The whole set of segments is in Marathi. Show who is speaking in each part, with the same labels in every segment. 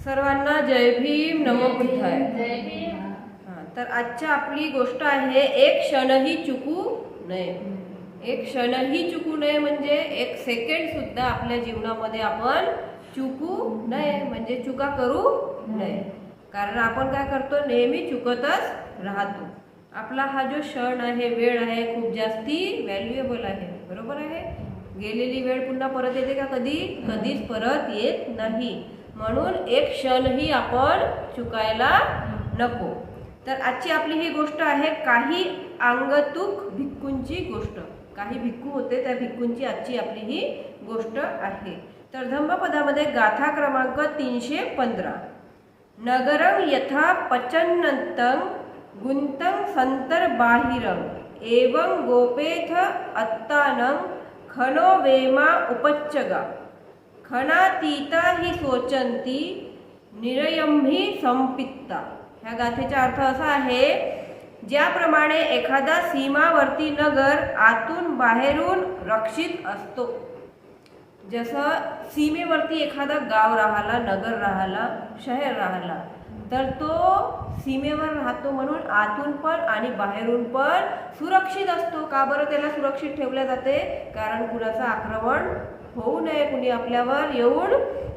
Speaker 1: सर्वांना जय भीम, नमो बुद्धाय.
Speaker 2: जय भीम.
Speaker 1: तर आजच्या आपली गोष्ट आहे एक क्षणही चुकू नये. एक क्षणही चुकू नये म्हणजे एक सेकंड सुद्धा आपल्या जीवनामध्ये आपण चुकू नये, म्हणजे चुका करू नये. कारण आपण काय करतो, नेहमी चुकतच राहतो. आपला हा जो क्षण आहे, वेळ आहे, खूप जास्ती व्हॅल्युएबल आहे. बरोबर आहे. गेलेली वेळ पुन्हा परत येते का? कधीच परत येत नाही. म्हणून एक क्षणही आपण चुकायला नको. तर आजची आपली ही गोष्ट आहे काही आगंतुक भिक्खूंची गोष्ट. काही भिक्खू होते, त्या भिक्खूंची आजची आपली ही गोष्ट आहे. तर धम्मपदामध्ये गाथा क्रमांक 315. नगरं यथा पचन्नन्तं गुंतं संतर्बाहिरं एवं गोपेथ अत्तानं खनो वेमा उपच्चगा खनातीता ही सोचंती निरयं ही संपित्ता. ह्या गाथेचा अर्थ असा आहे, ज्याप्रमाणे एखादा सीमावर्ती नगर आतून बाहेरून रक्षित असतो. जसं सीमेवरती एखादा गाव राहिला, नगर राहिला, शहर राहिला, तर तो सीमेवर राहतो म्हणून आतून पण आणि बाहेरून पण सुरक्षित असतो. का बरं त्याला सुरक्षित ठेवले जाते? कारण कुणाचं आक्रमण होऊ नये, कुणी आपल्यावर येऊन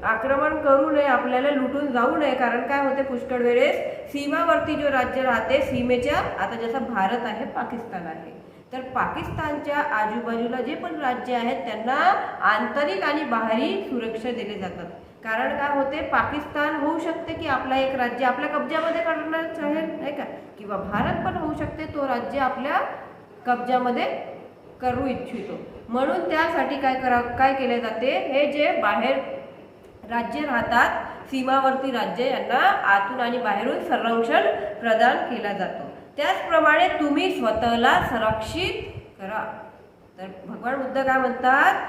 Speaker 1: आक्रमण करू नये, आपल्याला लुटून जाऊ नये. कारण काय होते, पुष्कळ वेळेस सीमावर्ती जो राज्य राहते, सीमेच्या, आता जसं भारत आहे, पाकिस्तान आहे, तर पाकिस्तानच्या आजूबाजूला जे पण राज्य आहेत त्यांना आंतरिक आणि बाहेरी सुरक्षा दिली जातात. कारण काय होते, पाकिस्तान होऊ शकते की आपला एक राज्य आपल्या कब्जामध्ये करणार चाहेल, नाही का, किंवा भारत पण होऊ शकते, तो राज्य आपल्या कब्जामध्ये करू इच्छितो. म्हणून त्यासाठी काय केले जाते, हे जे बाहेर राज्य राहतात, सीमावर्ती राज्य, यांना आतून आणि बाहेरून संरक्षण प्रदान केला जातो. त्याचप्रमाणे तुम्ही स्वतःला सुरक्षित करा. तर भगवान बुद्ध काय म्हणतात,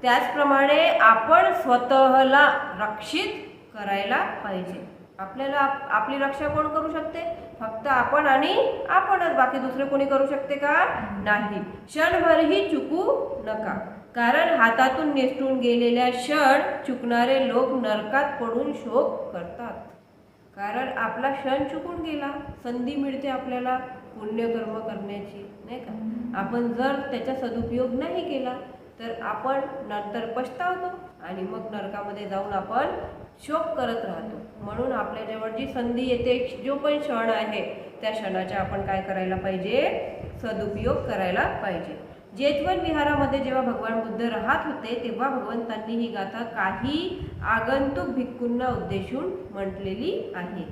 Speaker 1: त्याचप्रमाणे आपण स्वतःला रक्षित करायला पाहिजे. आपल्याला आपली रक्षा कोण करू शकते? फक्त आपण आणि आपणच. बाकी दुसरे कोणी करू शकते का? नाही. क्षणभरही चुकू नका. कारण हातातून निसटून गेलेल्या क्षण चुकणारे लोक नरकात पडून शोक करतात. कारण आपला क्षण चुकून गेला, संधी मिळते आपल्याला पुण्यकर्म करण्याची, नाही का. आपण जर त्याचा सदुपयोग नाही केला तर आपण नंतर पछतावतो आणि मग नरकामध्ये जाऊन आपण शोक करत राहतो. म्हणून आपल्याजवळ जी संधी येते, जो पण क्षण आहे, त्या क्षणाचा आपण काय करायला पाहिजे, सदुपयोग करायला पाहिजे. जेतवन विहारामध्ये जेव्हा भगवान बुद्ध राहत होते, तेव्हा भगवंतांनी ही गाथा काही आगंतुक भिक्खूंना उद्देशून म्हटलेली आहे.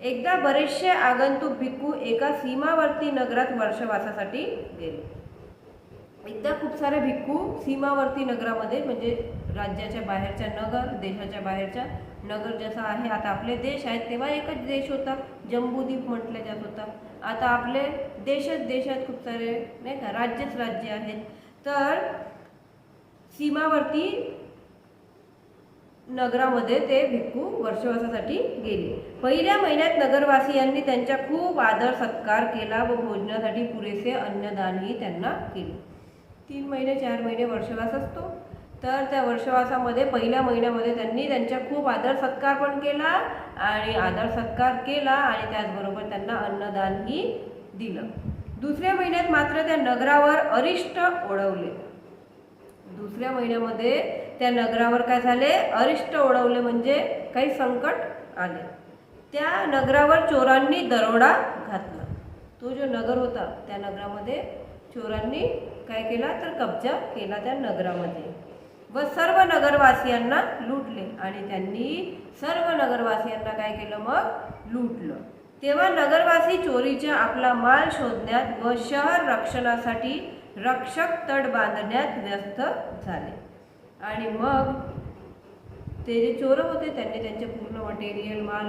Speaker 1: एकदा बरेचसे आगंतुक भिक्खू एका सीमावर्ती नगरात वर्षवासासाठी गेले. एकदा खूप सारे भिक्खू सीमावर्ती नगरामध्ये, म्हणजे राज्याच्या बाहेरच्या नगर, देशाच्या बाहेरच्या नगर, जसं आहे आता आपले देश आहेत, तेव्हा एकच देश होता, जम्बूद्वीप म्हटलं जात होता. आता आपले देशात खूप सारे, नाही का, राज्य आहेत. तर सीमावर्ती नगरामध्ये ते भिक्खू वर्षवासासाठी गेले. पहिल्या महिन्यात नगरवासियांनी त्यांचा खूप आदर सत्कार केला व भोजनासाठी पुरेसे अन्नदानही त्यांना केले. 3 महिने 4 महिने वर्षवास असतो, तर त्या वर्षवासामध्ये पहिल्या महिन्यामध्ये त्यांनी त्यांचा खूप आदर सत्कार पण केला आणि त्याचबरोबर त्यांना अन्नदानही दिलं. दुसऱ्या महिन्यात मात्र त्या नगरावर अरिष्ट ओढवले. दुसऱ्या महिन्यामध्ये त्या नगरावर काय झाले, अरिष्ट ओढवले, म्हणजे काही संकट आले. त्या नगरावर चोरांनी दरोडा घातला. तो जो नगर होता, त्या नगरामध्ये चोरांनी काय केला, तर कब्जा केला त्या नगरामध्ये व सर्व नगरवासियांना लुटले. आणि त्यांनी सर्व नगरवासियांना काय केलं, मग लुटलं. तेव्हा नगरवासी चोरीचा आपला माल शोधण्यात व शहर रक्षणासाठी रक्षक तट बांधण्यात व्यस्त झाले. आणि मग ते जे चोर होते त्यांनी त्यांचे पूर्ण मटेरियल, माल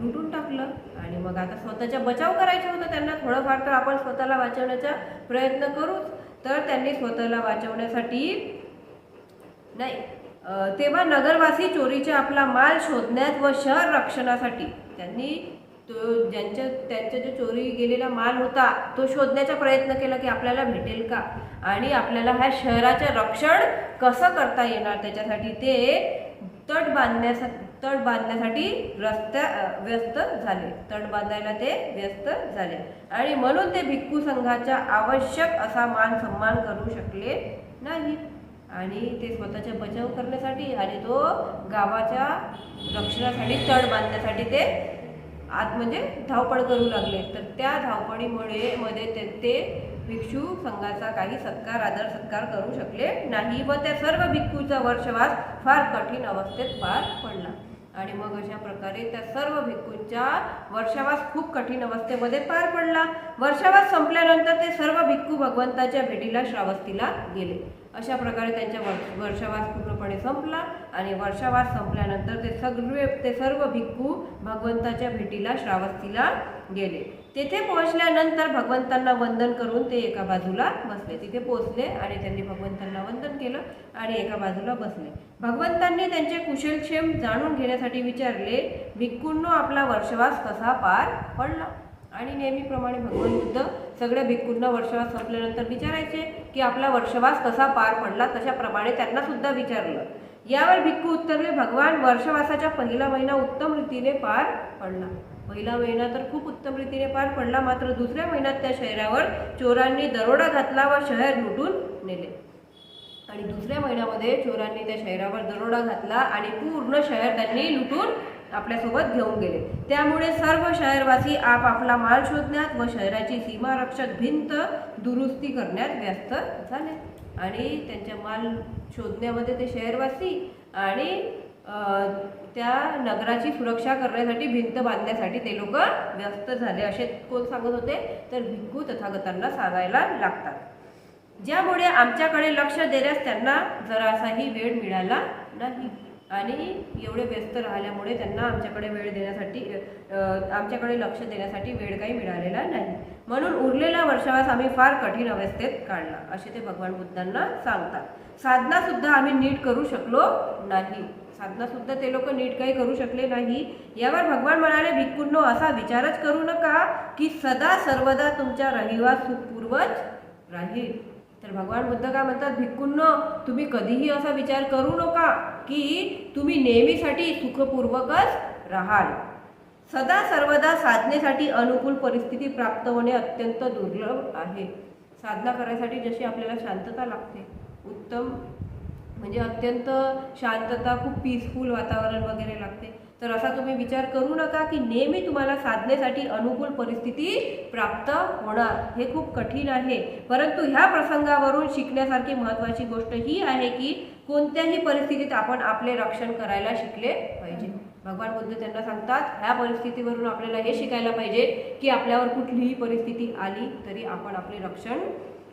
Speaker 1: लुटून टाकलं. आणि मग आता स्वतःचा बचाव करायचा होता त्यांना. थोडंफार तर आपण स्वतःला वाचवण्याचा प्रयत्न करूच. तर त्यांनी स्वतःला वाचवण्यासाठी नाही, तेव्हा नगरवासी चोरीचा आपला माल शोधण्यात व शहर रक्षणासाठी त्यांनी त्यांचा जो चोरी गेलेला माल होता तो शोधण्याचा प्रयत्न केला की आपल्याला भेटेल का, आणि आपल्याला ह्या शहराचे रक्षण कसं करता येणार, त्याच्यासाठी ते तट बांधण्यासाठी तट बांधण्यासाठी व्यस्त झाले, तट बांधायला ते व्यस्त झाले आणि म्हणून ते भिक्खू संघाचा आवश्यक असा मान सन्मान करू शकले नाही आणि ते स्वतःचा बचाव करण्यासाठी आणि तो गावाच्या रक्षणासाठी तट बांधण्यासाठी ते म्हणजे धावपळ करू लागले. तर त्या धावपळीमुळे ते भिक्षू संघाचा काही आदर सत्कार करू शकले नाही व त्या सर्व भिक्खूचा वर्षवास फार कठीण अवस्थेत पार पडला. आणि मग अशा प्रकारे त्या सर्व भिक्खूंचा वर्षावास खूप कठीण अवस्थेमध्ये पार पडला. वर्षावास संपल्यानंतर ते सर्व भिक्खू भगवंताच्या भेटीला श्रावस्तीला गेले. अशा प्रकारे त्यांचा वर्षावास पूर्णपणे संपला आणि वर्षावास संपल्यानंतर ते सर्व भिक्खू भगवंताच्या भेटीला श्रावस्तीला गेले. तेथे पोहोचल्यानंतर भगवंतांना वंदन करून ते एका बाजूला बसले. तिथे पोहोचले आणि त्यांनी भगवंतांना वंदन केलं आणि एका बाजूला बसले. भगवंतांनी त्यांचे कुशलक्षेम जाणून घेण्यासाठी विचारले, भिक्खूंनो आपला वर्षवास कसा पार पडला? आणि नेहमीप्रमाणे भगवान बुद्ध सगळ्या भिक्खूंना वर्षवास संपल्यानंतर विचारायचे की आपला वर्षवास कसा पार पडला. तशाप्रमाणे त्यांना सुद्धा विचारलं. यावर भिक्खू उत्तरले, भगवान वर्षवासाचा पहिला महिना उत्तम रीतीने पार पडला. पहिला महिना तर खूप उत्तम रीतीने पार पडला, मात्र दुसऱ्या महिन्यात त्या शहरावर चोरांनी दरोडा घातला व शहर लुटून नेले. आणि दुसऱ्या महिन्यामध्ये चोरांनी त्या शहरावर दरोडा घातला आणि पूर्ण शहर त्यांनी लुटून आपल्यासोबत घेऊन गेले. त्यामुळे सर्व शहरवासी आपापला माल शोधण्यात व शहराची सीमारक्षक भिंत दुरुस्ती करण्यात व्यस्त झाले. आणि त्यांच्या माल शोधण्यामध्ये ते शहरवासी आणि त्या नगराची सुरक्षा करण्यासाठी भिंत बांधण्यासाठी ते लोक व्यस्त झाले असे कोण सांगत होते? तर भिक्खू तथागतांना सांगायला लागतात. ज्यामुळे आमच्याकडे लक्ष देण्यास त्यांना जरासाही वेळ मिळाला नाही आणि एवढे व्यस्त राहिल्यामुळे त्यांना आमच्याकडे लक्ष देण्यासाठी वेळ काही मिळालेला नाही. म्हणून उरलेला वर्षवास आम्ही फार कठीण अवस्थेत काढला असे ते भगवान बुद्धांना सांगतात. साधना सुद्धा आम्ही नीट करू शकलो नाही. साधना सुद्धा ते लोक नीट काही करू शकले नाही. यावर भगवान म्हणाले, भिक्खूंनो असा विचारच करू नका की सदा सर्वदा तुमचा रहिवास सुखपूर्वक राहील. तर भगवान बुद्ध काय म्हणतात, भिक्खूंनो तुम्ही कधीही असा विचार करू नका की तुम्ही नेहमीसाठी सुखपूर्वकच राहाल. सदा सर्वदा साधनेसाठी अनुकूल परिस्थिती प्राप्त होणे अत्यंत दुर्लभ आहे. साधना करायसाठी जशी आपल्याला शांतता लागते, उत्तम म्हणजे अत्यंत शांतता, खूप पीसफुल वातावरण वगैरे लागते, तर असा तुम्ही विचार करू नका की नेहमी तुम्हाला साधनेसाठी अनुकूल परिस्थिती प्राप्त होणार. हे खूप कठीण आहे. परंतु ह्या प्रसंगावरून शिकण्यासारखी महत्त्वाची गोष्ट ही आहे की कोणत्याही परिस्थितीत आपण आपले रक्षण करायला शिकले पाहिजे. भगवान बुद्ध त्यांना सांगतात, ह्या परिस्थितीवरून आपल्याला हे शिकायला पाहिजे की आपल्यावर कुठलीही परिस्थिती आली तरी आपण आपले रक्षण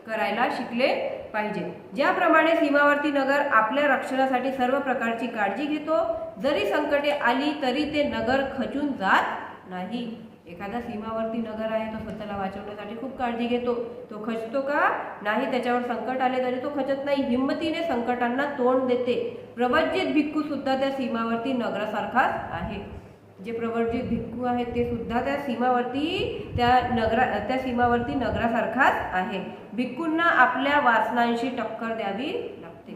Speaker 1: करायला शिकले पाहिजे. ज्याप्रमाणे सीमावर्ती नगर आपल्या रक्षणासाठी सर्व प्रकारची काळजी घेतो, जरी संकटे आली तरी ते नगर खचून जात नाही. एखादा सीमावर्ती नगर आहे, तो स्वतःला वाचवण्यासाठी खूप काळजी घेतो. तो खचतो का? नाही. त्याच्यावर संकट आले तरी तो खचत नाही, हिंमतीने संकटांना तोंड देते. प्रवज्जित भिक्खू सुद्धा त्या सीमावर्ती नगरासारखाच आहे. जे प्रवर्जित भिक्खू आहेत ते सुद्धा त्या सीमावर्ती नगरासारखाच आहे. भिक्खूंना आपल्या वासनांशी टक्कर द्यावी लागते.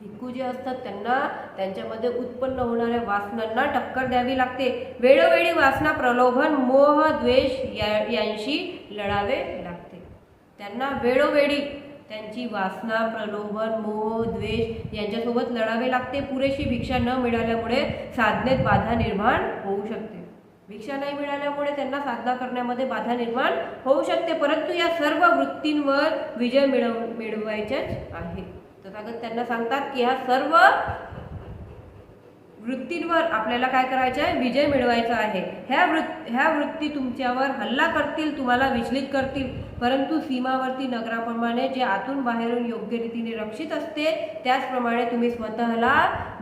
Speaker 1: भिक्खू जे असतात त्यांना त्यांच्यामध्ये उत्पन्न होणाऱ्या वासनांना टक्कर द्यावी लागते. वेळोवेळी वासना, प्रलोभन, मोह, द्वेष यांशी लढावे लागते. त्यांना वेळोवेळी त्यांची वासना, प्रलोभन, मोह, द्वेष यांच्यासोबत लढावे लागते. पुरेशी भिक्षा न मिळाल्यामुळे साधनेत बाधा निर्माण होऊ शकते. भिक्षा नाही मिळाल्यामुळे त्यांना साधना करण्यामध्ये बाधा निर्माण होऊ शकते. परंतु या सर्व वृत्तींवर विजय मिळवायचाच आहे. तथागत त्यांना सांगतात की ह्या सर्व वृत्तींवर आपल्याला काय करायचं आहे? विजय मिळवायचा आहे. ह्या वृत्ती तुमच्यावर हल्ला करतील, तुम्हाला विचलित करतील, परंतु सीमावर्ती नगराप्रमाणे जे आतून बाहेरून योग्य रीतीने रक्षित असते त्याचप्रमाणे तुम्ही स्वतःला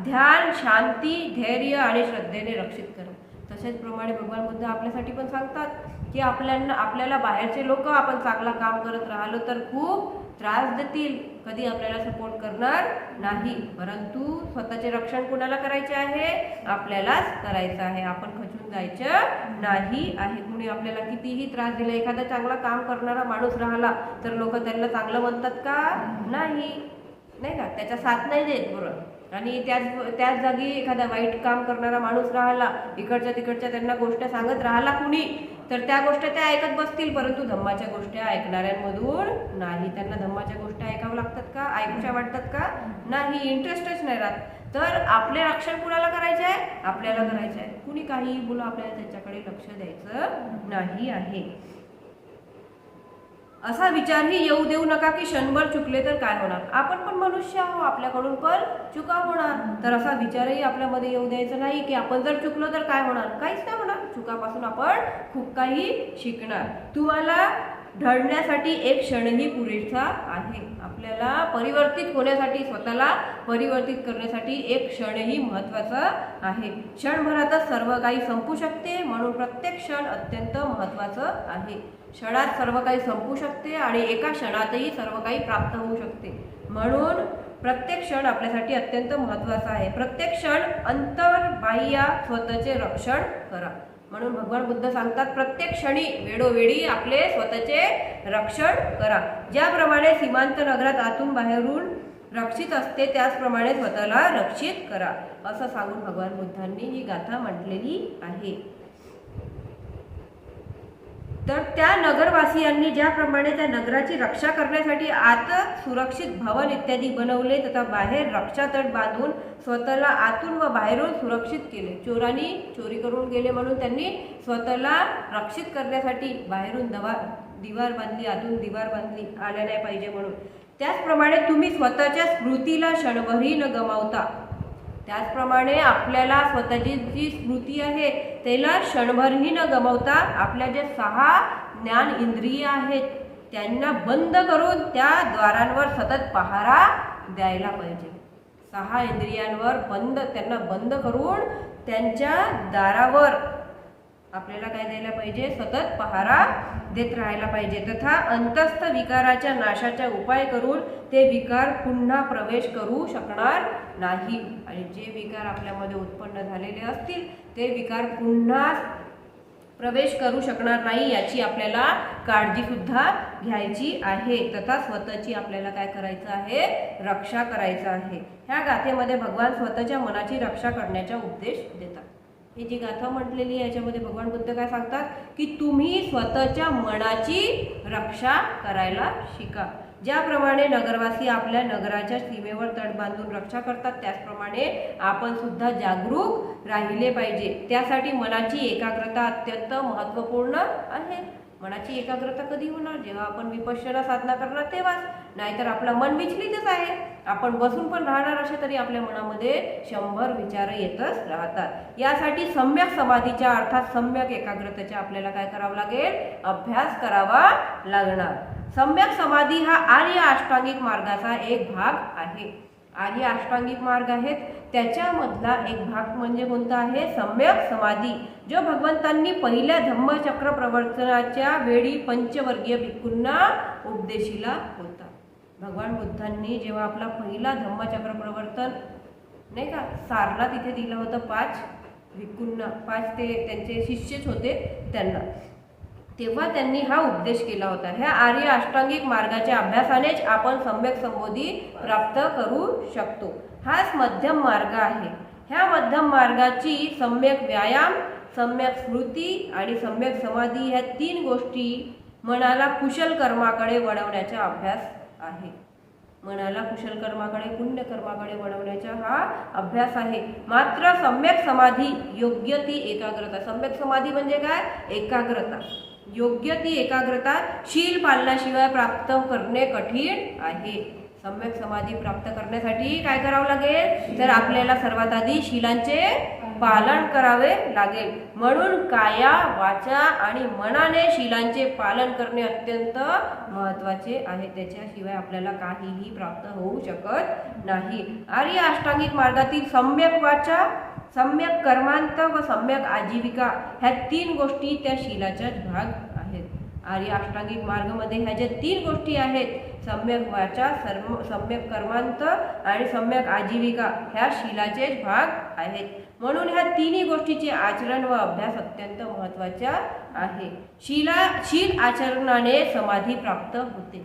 Speaker 1: ध्यान, शांती, धैर्य आणि श्रद्धेने रक्षित करा. तसेच प्रमाणे भगवान बुद्ध आपल्यासाठी पण सांगतात की आपल्याला बाहेरचे लोक आपण चांगला काम करत राहिलो तर खूप त्रास देतील, कधी आपल्याला सपोर्ट करणार नाही. परंतु स्वतःचे रक्षण कुणाला करायचे आहे? आपल्यालाच करायचं आहे. आपण खचून जायचं नाही आहे. कुणी आपल्याला कितीही त्रास दिला, एखादा चांगला काम करणारा माणूस राहिला तर लोक त्यांना चांगलं म्हणतात का? नाही का? त्याचा साथ नाही देत. बरोबर. आणि त्याच जागी एखादा वाईट काम करणारा माणूस राहिला, इकडच्या तिकडच्या त्यांना गोष्ट सांगत राहिला कुणी, तर त्या गोष्टी त्या ऐकत बसतील, परंतु धम्माच्या गोष्टी ऐकणाऱ्यांमधून नाही. त्यांना धम्माच्या गोष्टी ऐकावं लागतात का, ऐकूशा वाटतात का, नाही, इंटरेस्टच नाही राहत. तर आपले रक्षण कुणाला करायचे आहे, आपल्याला करायचे आहे. कुणी काही बोला, आपल्याला त्याच्याकडे लक्ष द्यायचं नाही आहे. असा विचारही येऊ देऊ नका की क्षणभर चुकले तर काय होणार, आपण पण मनुष्य आहोत, आपल्याकडून पण चुका होणार. तर असा विचारही आपल्यामध्ये येऊ द्यायचा नाही की आपण जर चुकलो तर काय होणार, काहीच नाही होणार. चुकापासून आपण खूप काही शिकणार. तुम्हाला ढळण्यासाठी एक क्षणही पुरेसा आहे. आपल्याला परिवर्तित होण्यासाठी, स्वतःला परिवर्तित करण्यासाठी एक क्षणही महत्त्वाचा आहे. क्षणभरातच सर्व काही संपू शकते, म्हणून प्रत्येक क्षण अत्यंत महत्त्वाचं आहे. क्षणात सर्व काही संपू शकते आणि एका क्षणातही सर्व काही प्राप्त होऊ शकते, म्हणून प्रत्येक क्षण आपल्यासाठी अत्यंत महत्त्वाचा आहे. प्रत्येक क्षण अंतर्बाह्य स्वतःचे रक्षण करा. म्हणून भगवान बुद्ध सांगतात, प्रत्येक क्षणी वेळोवेळी आपले स्वतःचे रक्षण करा. ज्याप्रमाणे सीमांत नगरात आतून बाहेरून रक्षित असते, त्याचप्रमाणे स्वतःला रक्षित करा, असं सांगून भगवान बुद्धांनी ही गाथा म्हटलेली आहे. तर त्या नगरवासियांनी ज्याप्रमाणे त्या नगराची रक्षा करण्यासाठी आत सुरक्षित भवन इत्यादी बनवले, तथा बाहेर रक्षातट बांधून स्वतःला आतून व बाहेरून सुरक्षित केले. चोरांनी चोरी करून गेले म्हणून त्यांनी स्वतःला रक्षित करण्यासाठी बाहेरून दिवार बांधली, आतून दिवार बांधली, आल्या नाही पाहिजे म्हणून. त्याचप्रमाणे तुम्ही स्वतःच्या स्मृतीला क्षणभरही न गमावता, त्याचप्रमाणे आपल्याला स्वतःची जी स्मृती आहे त्याला क्षणभरही न गमावता आपल्या जे 6 ज्ञान इंद्रिय आहेत त्यांना बंद करून त्या द्वारांवर सतत पहारा द्यायला पाहिजे. 6 इंद्रियांवर त्यांना बंद करून त्यांच्या दारावर आपल्याला काय द्यायला पाहिजे, सतत पहारा देत राहायला पाहिजे. तथा अंतस्थ विकाराच्या नाशाचा उपाय करून ते विकार पुन्हा प्रवेश करू शकणार नाही. आणि जे विकार आपल्यामध्ये उत्पन्न झालेले असतील ते विकार पुन्हा प्रवेश करू शकणार नाही, याची आपल्याला काळजी सुद्धा घ्यायची आहे. तथा स्वतःची आपल्याला काय करायचं आहे, रक्षा करायचं आहे. ह्या गाथेमध्ये भगवान स्वतःच्या मनाची रक्षा करण्याचा उपदेश देतात. ही जी गाथा म्हटलेली आहे याच्यामध्ये भगवान बुद्ध काय सांगतात की तुम्ही स्वतःच्या मनाची रक्षा करायला शिका. ज्याप्रमाणे नगरवासी आपल्या नगराच्या सीमेवर तट बांधून रक्षा करतात, त्याचप्रमाणे आपण सुद्धा जागरूक राहिले पाहिजे. त्यासाठी मनाची एकाग्रता अत्यंत महत्त्वपूर्ण आहे. मनाची एकाग्रता कधी होणार, जेव्हा आपण विपश्यना साधना करणार तेव्हाच. नाहीतर आपलं मन विचलितच आहे. आपण बसून पण राहणार असे तरी आपल्या मनामध्ये 100 विचार येतच राहतात. यासाठी सम्यक समाधीच्या अर्थात सम्यक एकाग्रतेचा आपल्याला काय करावं लागेल, अभ्यास करावा लागणार. सम्यक समाधी हा आर्य अष्टांगिक मार्गाचा एक भाग आहे. आर्य अष्टांगिक मार्ग आहेत त्याच्यामधला एक भाग म्हणजे कोणता आहे, सम्यक समाधी, जो भगवंतांनी पहिल्या धम्मचक्र प्रवर्तनाच्या वेळी पंचवर्गीय भिक्खूंना उपदेशिला होता. भगवान बुद्धांनी जेव्हा आपला पहिला धम्मचक्र प्रवर्तन नाही का सारला, तिथे दिलं होतं 5 भिक्खूंना, 5 ते त्यांचे शिष्यच होते त्यांना, तेव्हा त्यांनी हा उपदेश केला होता. ह्या आर्य अष्टांगिक मार्गाच्या अभ्यासानेच आपण सम्यक संबोधी प्राप्त करू शकतो. हाच मध्यम मार्ग आहे. ह्या मध्यम मार्गाची सम्यक व्यायाम, सम्यक स्मृती आणि सम्यक समाधी ह्या 3 गोष्टी मनाला कुशल कर्माकडे वळवण्याचा अभ्यास आहे. मनाला कुशल कर्माकडे, पुण्य कर्माकडे वळवण्याचा हा अभ्यास आहे. मात्र सम्यक समाधी योग्य ती एकाग्रता, सम्यक समाधी म्हणजे काय, एकाग्रता, योग्य ती एकाग्रता शील पालनाशिवाय प्राप्त करणे कठीण आहे. सम्यक समाधी प्राप्त करण्यासाठी काय करावं लागेल, तर आपल्याला सर्वात आधी शीलांचे पालन करावे लागेल. म्हणून काया, वाचा आणि मनाने शीलांचे पालन करणे अत्यंत महत्त्वाचे आहे. त्याच्याशिवाय आपल्याला काहीही प्राप्त होऊ शकत नाही. आर्य अष्टांगिक मार्गातील सम्यक वाचा, सम्यक कर्मांत व सम्यक आजीविका ह्या 3 गोष्टी त्या शीलाच्याच भाग आहेत. आर्य अष्टांगिक मार्गामध्ये ह्या ज्या 3 गोष्टी आहेत, सम्यक वाचा, सम्यक कर्मांत आणि सम्यक आजीविका, ह्या शीलाचेच भाग आहेत. म्हणून ह्या 3 गोष्टीचे आचरण व अभ्यास अत्यंत महत्त्वाचा आहे. शील आचरणाने समाधी प्राप्त होते.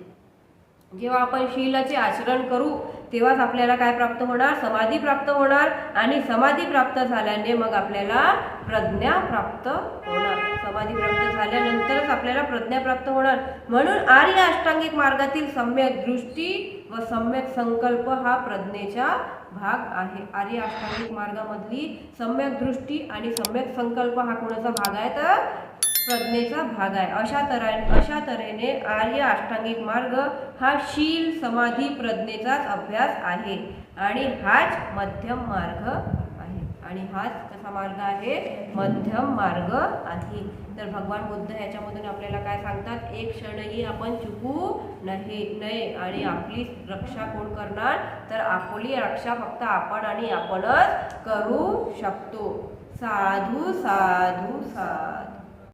Speaker 1: जेव्हा आपण शीलाचे आचरण करू तेव्हाच आपल्याला काय प्राप्त होणार? समाधी प्राप्त होणार, आणि समाधी प्राप्त झाल्याने मग आपल्याला प्रज्ञा प्राप्त होणार. समाधी प्राप्त झाल्यानंतरच आपल्याला प्रज्ञा प्राप्त होणार. म्हणून आर्य अष्टांगिक मार्गातील सम्यक दृष्टी व सम्यक संकल्प हा प्रज्ञेचा भाग आहे. आर्य अष्टांगिक मार्गामधली सम्यक दृष्टी आणि सम्यक संकल्प हा कोणाचा भाग आहे? तर प्रज्ञेचा भाग आहे. अशा तऱ्हेने आर्य अष्टांगिक मार्ग हा शील समाधी प्रज्ञेचाच अभ्यास आहे, आणि हाच मध्यम मार्ग आहे. आणि हाच कसा मार्ग आहे? मध्यम मार्ग आहे. तर भगवान बुद्ध ह्याच्यामधून आपल्याला काय सांगतात? एक क्षणही आपण चुकू नये, आणि आपली रक्षा कोण करणार? तर आपली रक्षा फक्त आपण आणि आपणच करू शकतो. साधू साधू साधू.